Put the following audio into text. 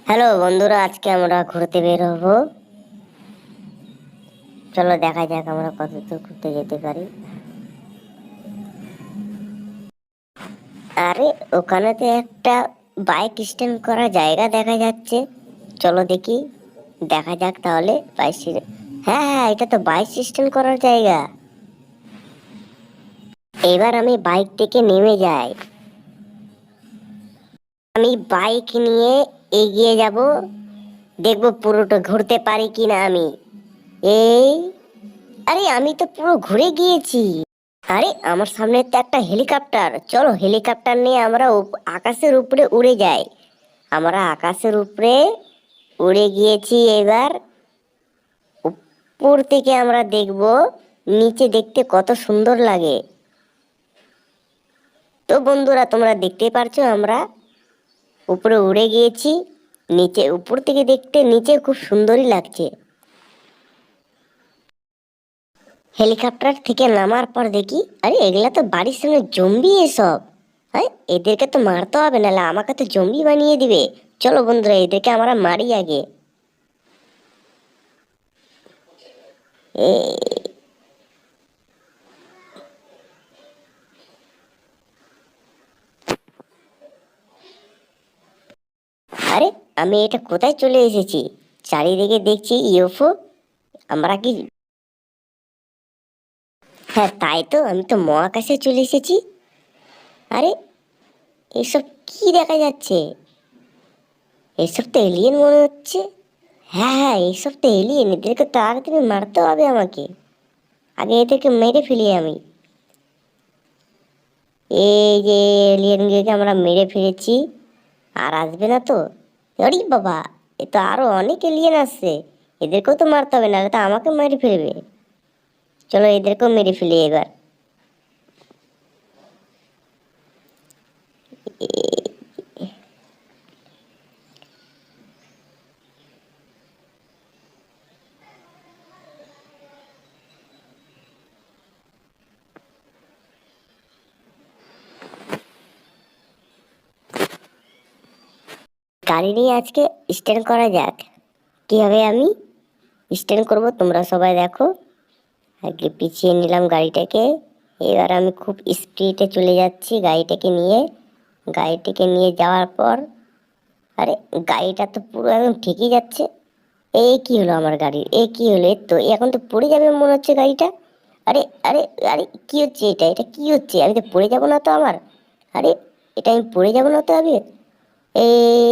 Hello বন্ধুরা, আজকে আমরা ঘুরতে বের হবো। চলো দেখা যাক আমরা কত দূর ঘুরতে যেতে পারি। আরে ওখানে তো একটা বাইক স্ট্যান্ড করার জায়গা দেখা যাচ্ছে। চলো দেখি, দেখা যাক তাহলে হ্যাঁ হ্যাঁ, এটা তো বাইক স্ট্যান্ড করার জায়গা। এবার আমি বাইক থেকে নেমে যাই। আমি বাইক নিয়ে এগিয়ে যাব, দেখবো পুরোটা ঘুরতে পারি কিনা আমি। এই, আরে আমি তো পুরো ঘুরে গিয়েছি। আরে আমার সামনে তো একটা হেলিকপ্টার, চলো হেলিকপ্টার নিয়ে আমরা আকাশের উপরে উড়ে যাই। আমরা আকাশের উপরে উড়ে গিয়েছি। এবার উপর থেকে আমরা দেখব নিচে দেখতে কত সুন্দর লাগে। তো বন্ধুরা, তোমরা দেখতে পারছো আমরা উপরে উড়ে গিয়েছি। নিচে উপর থেকে দেখতে নিচে খুব সুন্দরই লাগছে। হেলিকপ্টার থেকে নামার পর দেখি, আরে এগুলা তো বাড়ির সামনে জম্বি এসব। হ্যাঁ, এদেরকে তো মারতে হবে, নাহলে আমাকে তো জম্বি বানিয়ে দিবে। চলো বন্ধুরা, এদেরকে আমরা মারি আগে। এ, আরে আমি এটা কোথায় চলে এসেছি? চারিদিকে দেখছি ইউএফও। আমরা কি, হ্যাঁ তাই তো, আমি তো মহাকাশে চলে এসেছি। আরে এসব কি দেখা যাচ্ছে? এসব তো এলিয়েন মনে হচ্ছে। হ্যাঁ হ্যাঁ, এইসব তো এলিয়েন, এদেরকে তাড়াতাড়ি মারতে হবে আমাকে। আগে এদেরকে মেরে ফেলি আমি। এই যে এলিয়েনগুলোকে আমরা মেরে ফেলেছি, আর আসবে না তো। আরে বাবা, এ তো আরো অনেক এলিয়েন আসছে। এদেরকেও তো মারতে হবে, নাহলে তো আমাকে মেরে ফেলবে। চলো এদেরকেও মেরে ফেলি এবার। গাড়ি নিয়ে আজকে স্ট্যান্ড করা যাক। কিভাবে আমি স্ট্যান্ড করব তোমরা সবাই দেখো। আগে পিছিয়ে নিলাম গাড়িটাকে। এবার আমি খুব স্পিডে চলে যাচ্ছি গাড়িটাকে নিয়ে যাওয়ার পর, আরে গাড়িটা তো পুরো একদম ঠিকই যাচ্ছে। এই কি হলো আমার গাড়ির, এ কি হলো? এ তো এখন তো পড়ে যাবে মনে হচ্ছে গাড়িটা। আরে আরে আরে, কি হচ্ছে এটা? এটা কি হচ্ছে? আমি তো পড়ে যাব না তো আমার? আরে এটা আমি পড়ে যাব না তো আমি? এই